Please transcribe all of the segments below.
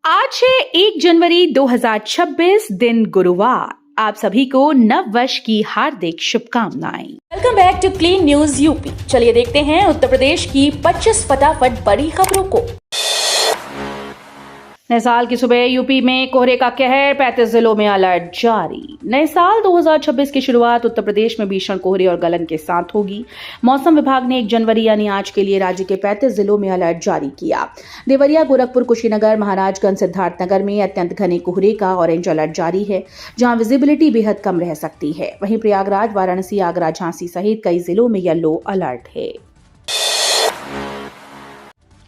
आज है 1 जनवरी 2026 दिन गुरुवार। आप सभी को नव वर्ष की हार्दिक शुभकामनाएं। Welcome back to clean news UP. चलिए देखते हैं उत्तर प्रदेश की 25 फटाफट बड़ी खबरों को। नए साल की सुबह यूपी में कोहरे का कहर, 35 जिलों में अलर्ट जारी। नए साल 2026 की शुरुआत उत्तर प्रदेश में भीषण कोहरे और गलन के साथ होगी। मौसम विभाग ने 1 जनवरी यानी आज के लिए राज्य के 35 जिलों में अलर्ट जारी किया। देवरिया, गोरखपुर, कुशीनगर, महाराजगंज, सिद्धार्थनगर में अत्यंत घने कोहरे का ऑरेंज अलर्ट जारी है, जहां विजिबिलिटी बेहद कम रह सकती है। वहीं प्रयागराज, वाराणसी, आगरा, झांसी सहित कई जिलों में येलो अलर्ट है।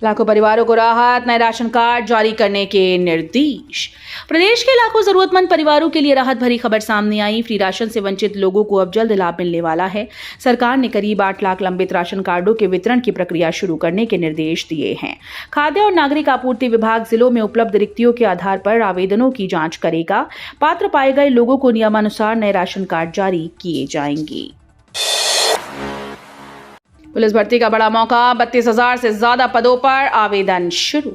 लाखों परिवारों को राहत, नए राशन कार्ड जारी करने के निर्देश। प्रदेश के लाखों जरूरतमंद परिवारों के लिए राहत भरी खबर सामने आई। फ्री राशन से वंचित लोगों को अब जल्द लाभ मिलने वाला है। सरकार ने करीब 8 लाख लंबित राशन कार्डों के वितरण की प्रक्रिया शुरू करने के निर्देश दिए हैं। खाद्य और नागरिक आपूर्ति विभाग जिलों में उपलब्ध रिक्तियों के आधार पर आवेदनों की जांच करेगा। पात्र पाए गए लोगों को नियमानुसार नए राशन कार्ड जारी किए जाएंगे। पुलिस भर्ती का बड़ा मौका, 32,000 से ज्यादा पदों पर आवेदन शुरू।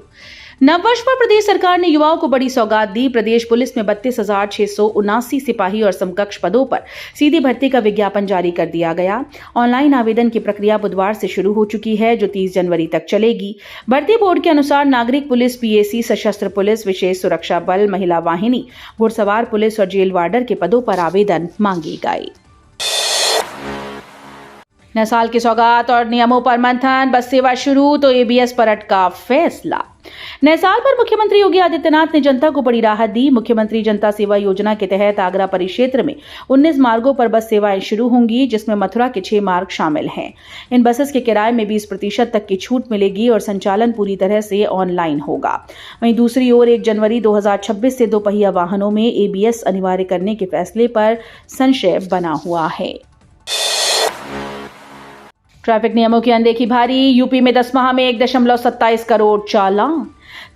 नववर्ष पर प्रदेश सरकार ने युवाओं को बड़ी सौगात दी। प्रदेश पुलिस में 32,679 सिपाही और समकक्ष पदों पर सीधी भर्ती का विज्ञापन जारी कर दिया गया। ऑनलाइन आवेदन की प्रक्रिया बुधवार से शुरू हो चुकी है, जो 30 जनवरी तक चलेगी। भर्ती बोर्ड के अनुसार नागरिक पुलिस, पीएसी, सशस्त्र पुलिस, विशेष सुरक्षा बल, महिला वाहिनी, घुड़सवार पुलिस और जेल वार्डर के पदों पर आवेदन मांगे गए। नए साल की सौगात और नियमों पर मंथन, बस सेवा शुरू तो एबीएस पर अटका फैसला। नए साल पर मुख्यमंत्री योगी आदित्यनाथ ने जनता को बड़ी राहत दी। मुख्यमंत्री जनता सेवा योजना के तहत आगरा परिक्षेत्र में 19 मार्गों पर बस सेवाएं शुरू होंगी, जिसमें मथुरा के 6 मार्ग शामिल हैं। इन बसेस के किराए में 20% तक की छूट मिलेगी और संचालन पूरी तरह से ऑनलाइन होगा। वहीं दूसरी ओर 1 जनवरी 2026 से दोपहिया वाहनों में एबीएस अनिवार्य करने के फैसले पर संशय बना हुआ है। ट्रैफिक नियमों की अनदेखी भारी। यूपी में 10 माह में 1.27 करोड़ चालान।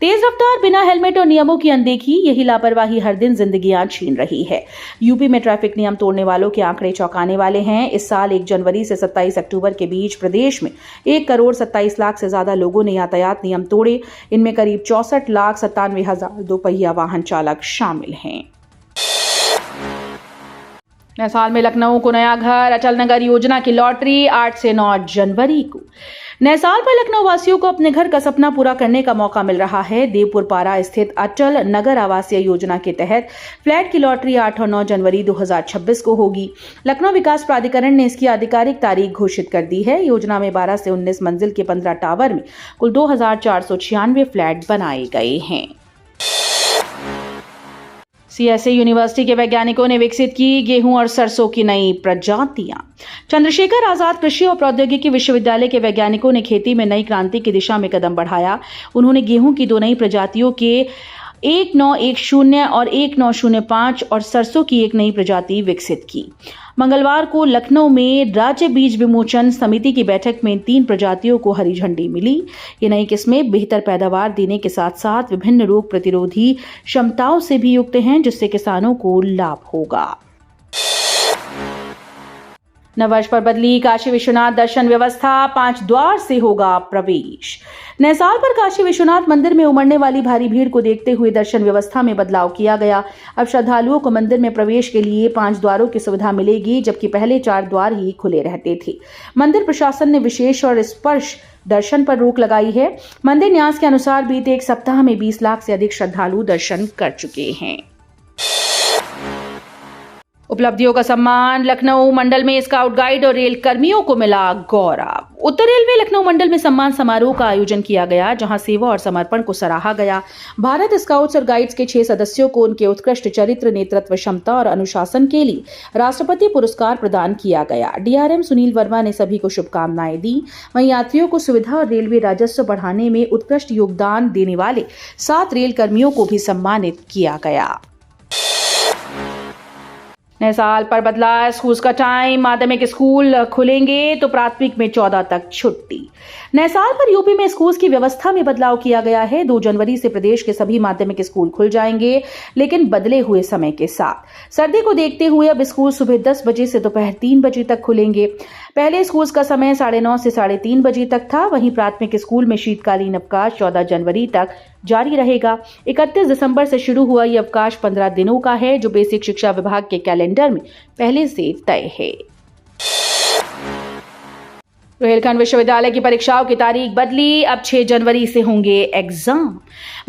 तेज रफ्तार, बिना हेलमेट और नियमों की अनदेखी, यही लापरवाही हर दिन जिंदगियां छीन रही है। यूपी में ट्रैफिक नियम तोड़ने वालों के आंकड़े चौंकाने वाले हैं। इस साल 1 जनवरी से 27 अक्टूबर के बीच प्रदेश में 1 करोड़ 27 लाख से ज्यादा लोगों ने यातायात नियम तोड़े। इनमें करीब 64,97,000 दोपहिया वाहन चालक शामिल हैं। नए साल में लखनऊ को नया घर, अटल नगर योजना की लॉटरी 8 से 9 जनवरी को। नए साल पर लखनऊ वासियों को अपने घर का सपना पूरा करने का मौका मिल रहा है। देवपुर पारा स्थित अटल नगर आवासीय योजना के तहत फ्लैट की लॉटरी 8 और 9 जनवरी 2026 को होगी। लखनऊ विकास प्राधिकरण ने इसकी आधिकारिक तारीख घोषित कर दी है। योजना में 12 से 19 मंजिल के 15 टावर में कुल 2,496 फ्लैट बनाए गए हैं। सीएसए यूनिवर्सिटी के वैज्ञानिकों ने विकसित की गेहूं और सरसों की नई प्रजातियां। चंद्रशेखर आजाद कृषि और प्रौद्योगिकी विश्वविद्यालय के वैज्ञानिकों ने खेती में नई क्रांति की दिशा में कदम बढ़ाया। उन्होंने गेहूं की 2 नई प्रजातियों के 1910 और 1905 और सरसों की एक नई प्रजाति विकसित की। मंगलवार को लखनऊ में राज्य बीज विमोचन समिति की बैठक में 3 प्रजातियों को हरी झंडी मिली। ये नई किस्में बेहतर पैदावार देने के साथ साथ विभिन्न रोग प्रतिरोधी क्षमताओं से भी युक्त हैं, जिससे किसानों को लाभ होगा। नववर्ष पर बदली काशी विश्वनाथ दर्शन व्यवस्था, 5 द्वार से होगा प्रवेश। नए साल पर काशी विश्वनाथ मंदिर में उमड़ने वाली भारी भीड़ को देखते हुए दर्शन व्यवस्था में बदलाव किया गया। अब श्रद्धालुओं को मंदिर में प्रवेश के लिए 5 द्वारों की सुविधा मिलेगी, जबकि पहले 4 द्वार ही खुले रहते थे। मंदिर प्रशासन ने विशेष और स्पर्श दर्शन पर रोक लगाई है। मंदिर न्यास के अनुसार बीते 1 सप्ताह में 20 लाख से अधिक श्रद्धालु दर्शन कर चुके हैं। उपलब्धियों का सम्मान, लखनऊ मंडल में स्काउट गाइड और रेल कर्मियों को मिला गौरव। उत्तर रेलवे लखनऊ मंडल में सम्मान समारोह का आयोजन किया गया, जहां सेवा और समर्पण को सराहा गया। भारत स्काउट्स और गाइड्स के 6 सदस्यों को उनके उत्कृष्ट चरित्र, नेतृत्व क्षमता और अनुशासन के लिए राष्ट्रपति पुरस्कार प्रदान किया गया। डीआरएम सुनील वर्मा ने सभी को शुभकामनाएं दी। वहीं यात्रियों को सुविधा और रेलवे राजस्व बढ़ाने में उत्कृष्ट योगदान देने वाले 7 रेल कर्मियों को भी सम्मानित किया गया। नए साल पर बदला स्कूल का टाइम, माध्यमिक स्कूल खुलेंगे तो प्राथमिक में 14 तक छुट्टी। नए साल पर यूपी में स्कूल की व्यवस्था में बदलाव किया गया है। 2 जनवरी से प्रदेश के सभी माध्यमिक स्कूल खुल जाएंगे, लेकिन बदले हुए समय के साथ। सर्दी को देखते हुए अब स्कूल सुबह 10 बजे से दोपहर 3 बजे तक खुलेंगे। पहले स्कूल का समय 9:30 से 3:30 बजे तक था। वहीं प्राथमिक स्कूल में शीतकालीन अवकाश 14 जनवरी तक जारी रहेगा। 31 दिसंबर से शुरू हुआ ये अवकाश 15 दिनों का है, जो बेसिक शिक्षा विभाग के कैलेंडर में पहले से तय है। रोहिलखंड विश्वविद्यालय की परीक्षाओं की तारीख बदली, अब 6 जनवरी से होंगे एग्जाम।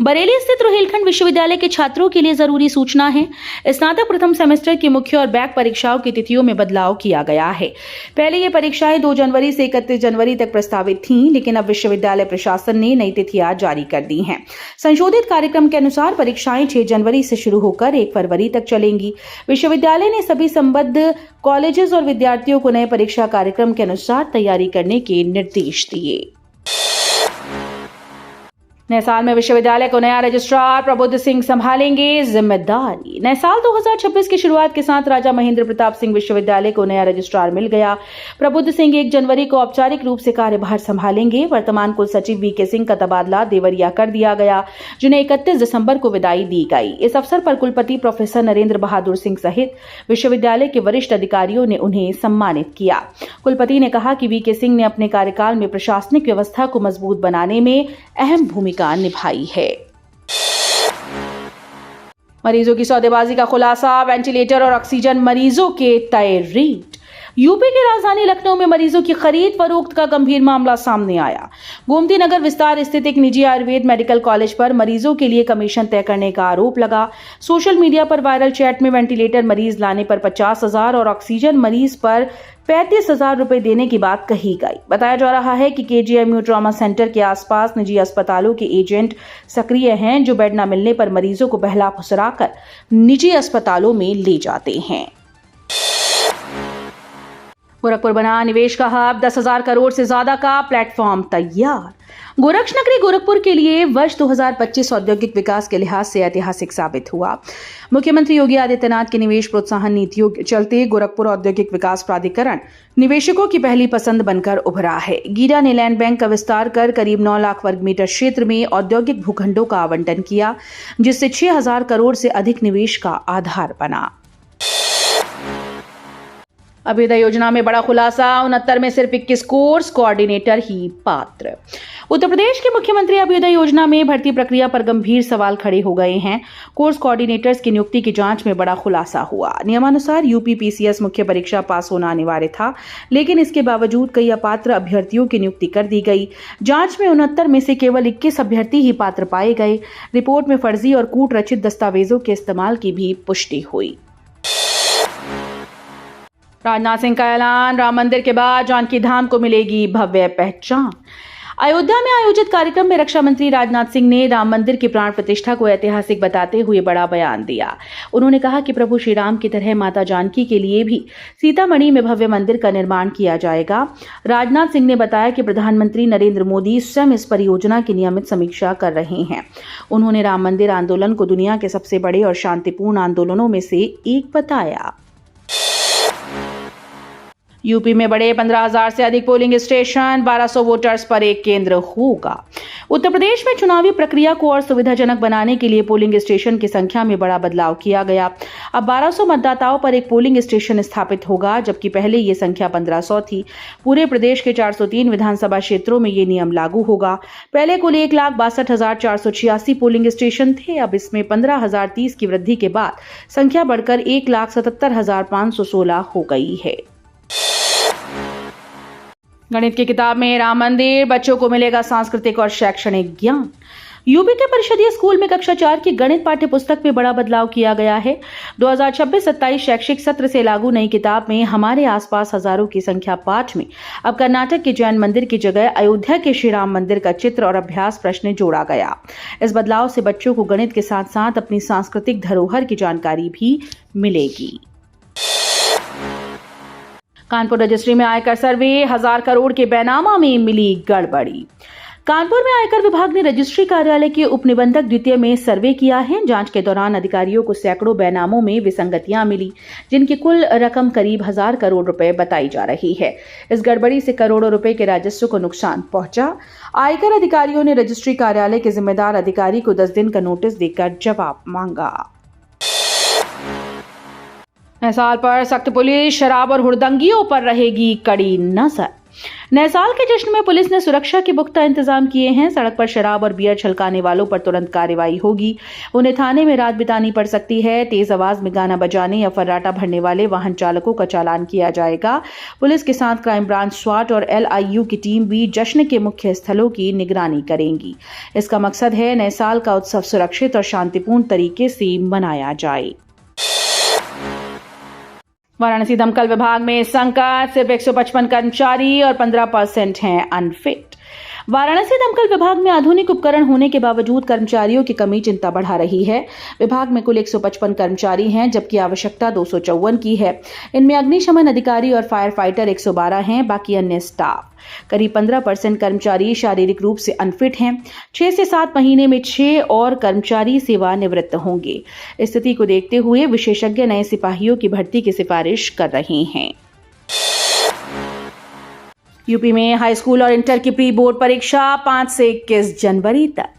बरेली स्थित रोहिलखंड विश्वविद्यालय के छात्रों के लिए जरूरी सूचना है। स्नातक प्रथम सेमेस्टर की मुख्य और बैक परीक्षाओं की तिथियों में बदलाव किया गया है। पहले ये परीक्षाएं 2 जनवरी से 31 जनवरी तक प्रस्तावित थीं, लेकिन अब विश्वविद्यालय प्रशासन ने नई तिथियां जारी कर दी हैं। संशोधित कार्यक्रम के अनुसार परीक्षाएं 6 जनवरी से शुरू होकर 1 फरवरी तक चलेंगी। विश्वविद्यालय ने सभी संबद्ध कॉलेजेस और विद्यार्थियों को नए परीक्षा कार्यक्रम के अनुसार तैयारी करने के निर्देश दिए। नए साल में विश्वविद्यालय को नया रजिस्ट्रार प्रबुद्ध सिंह संभालेंगे जिम्मेदारी। नए साल 2026 की शुरुआत के साथ राजा महेंद्र प्रताप सिंह विश्वविद्यालय को नया रजिस्ट्रार मिल गया। प्रबुद्ध सिंह 1 जनवरी को औपचारिक रूप से कार्यभार संभालेंगे। वर्तमान कुल सचिव वीके सिंह का तबादला देवरिया कर दिया गया, जिन्हें 31 दिसंबर को विदाई दी गई। इस अवसर पर कुलपति प्रोफेसर नरेंद्र बहादुर सिंह सहित विश्वविद्यालय के वरिष्ठ अधिकारियों ने उन्हें सम्मानित किया। कुलपति ने कहा कि वीके सिंह ने अपने कार्यकाल में प्रशासनिक व्यवस्था को मजबूत बनाने में अहम भूमिका निभाई है। मरीजों की सौदेबाजी का खुलासा, वेंटिलेटर और ऑक्सीजन मरीजों के तय रेट। यूपी की राजधानी लखनऊ में मरीजों की खरीद फरोख्त का गंभीर मामला सामने आया। गोमती नगर विस्तार स्थित एक निजी आयुर्वेद मेडिकल कॉलेज पर मरीजों के लिए कमीशन तय करने का आरोप लगा। सोशल मीडिया पर वायरल चैट में वेंटिलेटर मरीज लाने पर 50,000 और ऑक्सीजन मरीज पर 35,000 रुपए देने की बात कही गई। बताया जा रहा है कि केजीएमयू ट्रॉमा सेंटर के आसपास निजी अस्पतालों के एजेंट सक्रिय हैं, जो बेड न मिलने पर मरीजों को बहला फुसलाकर निजी अस्पतालों में ले जाते हैं। गोरखपुर बना निवेश का हब, 10,000 करोड़ से ज्यादा का प्लेटफॉर्म तैयार। गोरक्ष नगरी गोरखपुर के लिए वर्ष 2025 औद्योगिक विकास के लिहाज से ऐतिहासिक साबित हुआ। मुख्यमंत्री योगी आदित्यनाथ की निवेश प्रोत्साहन नीतियों के चलते गोरखपुर औद्योगिक विकास प्राधिकरण निवेशकों की पहली पसंद बनकर उभरा है। गीडा ने लैंड बैंक का विस्तार कर करीब 9 लाख वर्ग मीटर क्षेत्र में औद्योगिक भूखंडों का आवंटन किया, जिससे 6,000 करोड़ से अधिक निवेश का आधार बना। अभ्युदय योजना में बड़ा खुलासा, 69 में सिर्फ 21 कोर्स कोऑर्डिनेटर ही पात्र। उत्तर प्रदेश के मुख्यमंत्री अभ्युदय योजना में भर्ती प्रक्रिया पर गंभीर सवाल खड़े हो गए हैं। कोर्स कोऑर्डिनेटर्स की नियुक्ति की जांच में बड़ा खुलासा हुआ। नियमानुसार यूपीपीसीएस मुख्य परीक्षा पास होना अनिवार्य था, लेकिन इसके बावजूद कई अपात्र अभ्यर्थियों की नियुक्ति कर दी गई। जांच में 69 में से केवल 21 अभ्यर्थी ही पात्र पाए गए। रिपोर्ट में फर्जी और कूट रचित दस्तावेजों के इस्तेमाल की भी पुष्टि हुई। राजनाथ सिंह का ऐलान, राम मंदिर के बाद जानकी धाम को मिलेगी भव्य पहचान। अयोध्या में आयोजित कार्यक्रम में रक्षा मंत्री राजनाथ सिंह ने राम मंदिर की प्राण प्रतिष्ठा को ऐतिहासिक बताते हुए बड़ा बयान दिया। उन्होंने कहा कि प्रभु श्री राम की तरह माता जानकी के लिए भी सीतामढ़ी में भव्य मंदिर का निर्माण किया जाएगा। राजनाथ सिंह ने बताया कि प्रधानमंत्री नरेंद्र मोदी स्वयं इस परियोजना की नियमित समीक्षा कर रहे हैं। उन्होंने राम मंदिर आंदोलन को दुनिया के सबसे बड़े और शांतिपूर्ण आंदोलनों में से एक बताया। यूपी में बड़े 15,000 से अधिक पोलिंग स्टेशन, 1200 वोटर्स पर एक केंद्र होगा। उत्तर प्रदेश में चुनावी प्रक्रिया को और सुविधाजनक बनाने के लिए पोलिंग स्टेशन की संख्या में बड़ा बदलाव किया गया। अब 1200 मतदाताओं पर एक पोलिंग स्टेशन स्थापित होगा, जबकि पहले ये संख्या 1500 थी। पूरे प्रदेश के 403 विधानसभा क्षेत्रों में ये नियम लागू होगा। पहले कुल 1,62,486 पोलिंग स्टेशन थे। अब इसमें 15,030 की वृद्धि के बाद संख्या बढ़कर 1,77,516 हो गई है। गणित की किताब में राम मंदिर, बच्चों को मिलेगा सांस्कृतिक और शैक्षणिक ज्ञान। यूपी के परिषदीय स्कूल में कक्षा 4 की गणित पाठ्य पुस्तक में बड़ा बदलाव किया गया है। 2026-27 शैक्षिक सत्र से लागू नई किताब में हमारे आसपास हजारों की संख्या पाठ में अब कर्नाटक के जैन मंदिर की जगह अयोध्या के श्री राम मंदिर का चित्र और अभ्यास प्रश्न जोड़ा गया। इस बदलाव से बच्चों को गणित के साथ साथ अपनी सांस्कृतिक धरोहर की जानकारी भी मिलेगी। कानपुर रजिस्ट्री में आयकर सर्वे, 1,000 करोड़ के बैनामा में मिली गड़बड़ी। कानपुर में आयकर विभाग ने रजिस्ट्री कार्यालय के उप निबंधक द्वितीय में सर्वे किया है। जांच के दौरान अधिकारियों को सैकड़ों बैनामों में विसंगतियां मिली, जिनकी कुल रकम करीब 1,000 करोड़ रुपए बताई जा रही है। इस गड़बड़ी से करोड़ों रुपए के राजस्व को नुकसान पहुंचा। आयकर अधिकारियों ने रजिस्ट्री कार्यालय के जिम्मेदार अधिकारी को 10 दिन का नोटिस देकर जवाब मांगा। नैसाल पर सख्त पुलिस, शराब और हुड़दंगियों पर रहेगी कड़ी नजर। नैसाल के जश्न में पुलिस ने सुरक्षा के पुख्ता इंतजाम किए हैं। सड़क पर शराब और बियर छलकाने वालों पर तुरंत कार्रवाई होगी। उन्हें थाने में रात बितानी पड़ सकती है। तेज आवाज में गाना बजाने या फर्राटा भरने वाले वाहन चालकों का चालान किया जाएगा। पुलिस के साथ क्राइम ब्रांच, स्वाट और LIU की टीम भी जश्न के मुख्य स्थलों की निगरानी करेंगी। इसका मकसद है नैसाल का उत्सव सुरक्षित और शांतिपूर्ण तरीके से मनाया जाए। वाराणसी दमकल विभाग में संकट, सिर्फ 155 कर्मचारी और 15% हैं अनफिट। वाराणसी दमकल विभाग में आधुनिक उपकरण होने के बावजूद कर्मचारियों की कमी चिंता बढ़ा रही है। विभाग में कुल 155 कर्मचारी हैं, जबकि आवश्यकता 254 की है। इनमें अग्निशमन अधिकारी और फायर फाइटर 112 हैं, बाकी अन्य स्टाफ। करीब 15% कर्मचारी शारीरिक रूप से अनफिट हैं। 6 से 7 महीने में 6 और कर्मचारी सेवानिवृत्त होंगे। स्थिति को देखते हुए विशेषज्ञ नए सिपाहियों की भर्ती की सिफारिश कर रहे हैं। यूपी में हाई स्कूल और इंटर की प्री बोर्ड परीक्षा 5 से 21 जनवरी तक।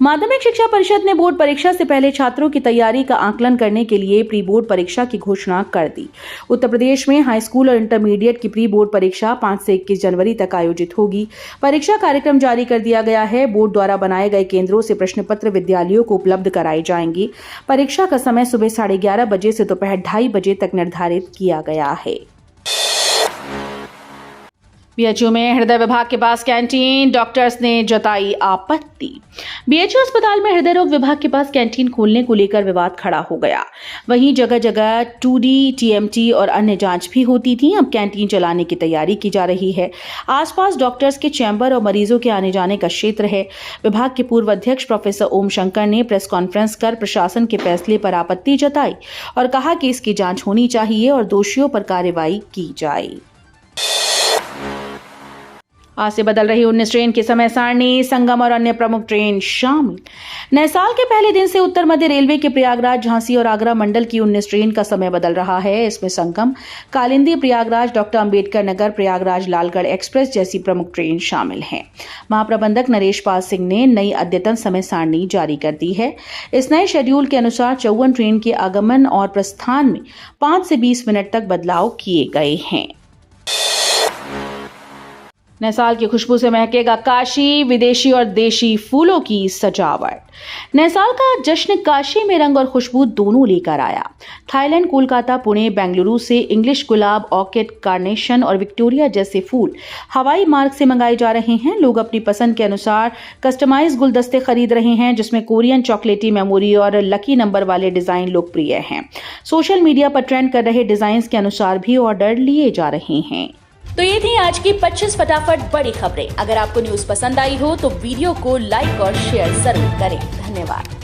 माध्यमिक शिक्षा परिषद ने बोर्ड परीक्षा से पहले छात्रों की तैयारी का आकलन करने के लिए प्री बोर्ड परीक्षा की घोषणा कर दी। उत्तर प्रदेश में हाई स्कूल और इंटरमीडिएट की प्री बोर्ड परीक्षा 5 से 21 जनवरी तक आयोजित होगी। परीक्षा कार्यक्रम जारी कर दिया गया है। बोर्ड द्वारा बनाए गए केंद्रों से प्रश्न पत्र विद्यालयों को उपलब्ध कराए जाएंगे। परीक्षा का समय सुबह 11:30 बजे से दोपहर 2:30 बजे तक निर्धारित किया गया है। BHU में हृदय विभाग के पास कैंटीन, डॉक्टर्स ने जताई आपत्ति। BHU अस्पताल में हृदय रोग विभाग के पास कैंटीन खोलने को लेकर विवाद खड़ा हो गया। वहीं जगह जगह 2D, TMT और अन्य जांच भी होती थी। अब कैंटीन चलाने की तैयारी की जा रही है। आसपास डॉक्टर्स के चैम्बर और मरीजों के आने जाने का क्षेत्र है। विभाग के पूर्व अध्यक्ष प्रोफेसर ओम शंकर ने प्रेस कॉन्फ्रेंस कर प्रशासन के फैसले पर आपत्ति जताई और कहा कि इसकी जांच होनी चाहिए और दोषियों पर कार्रवाई की जाए। आज से बदल रही 19 ट्रेन की समय सारणी, संगम और अन्य प्रमुख ट्रेन शामिल। नैसाल के पहले दिन से उत्तर मध्य रेलवे के प्रयागराज, झांसी और आगरा मंडल की 19 ट्रेन का समय बदल रहा है। इसमें संगम, कालिंदी, प्रयागराज, डॉक्टर अंबेडकर नगर, प्रयागराज लालगढ़ एक्सप्रेस जैसी प्रमुख ट्रेन शामिल हैं। महाप्रबंधक नरेश पाल सिंह ने नई अद्यतन समय सारणी जारी कर दी है। इस नए शेड्यूल के अनुसार 54 ट्रेन के आगमन और प्रस्थान में 5 से 20 मिनट तक बदलाव किए गए हैं। नैसाल की खुशबू से महकेगा काशी, विदेशी और देशी फूलों की सजावट। नैसाल का जश्न काशी में रंग और खुशबू दोनों लेकर आया। थाईलैंड, कोलकाता, पुणे, बेंगलुरु से इंग्लिश गुलाब, ऑर्किड, कार्नेशन और विक्टोरिया जैसे फूल हवाई मार्ग से मंगाए जा रहे हैं। लोग अपनी पसंद के अनुसार कस्टमाइज गुलदस्ते खरीद रहे हैं, जिसमें कोरियन चॉकलेटी मेमोरी और लकी नंबर वाले डिजाइन लोकप्रिय हैं। सोशल मीडिया पर ट्रेंड कर रहे डिजाइन के अनुसार भी ऑर्डर लिए जा रहे हैं। तो ये थी आज की 25 फटाफट बड़ी खबरें। अगर आपको न्यूज पसंद आई हो तो वीडियो को लाइक और शेयर जरूर करें। धन्यवाद।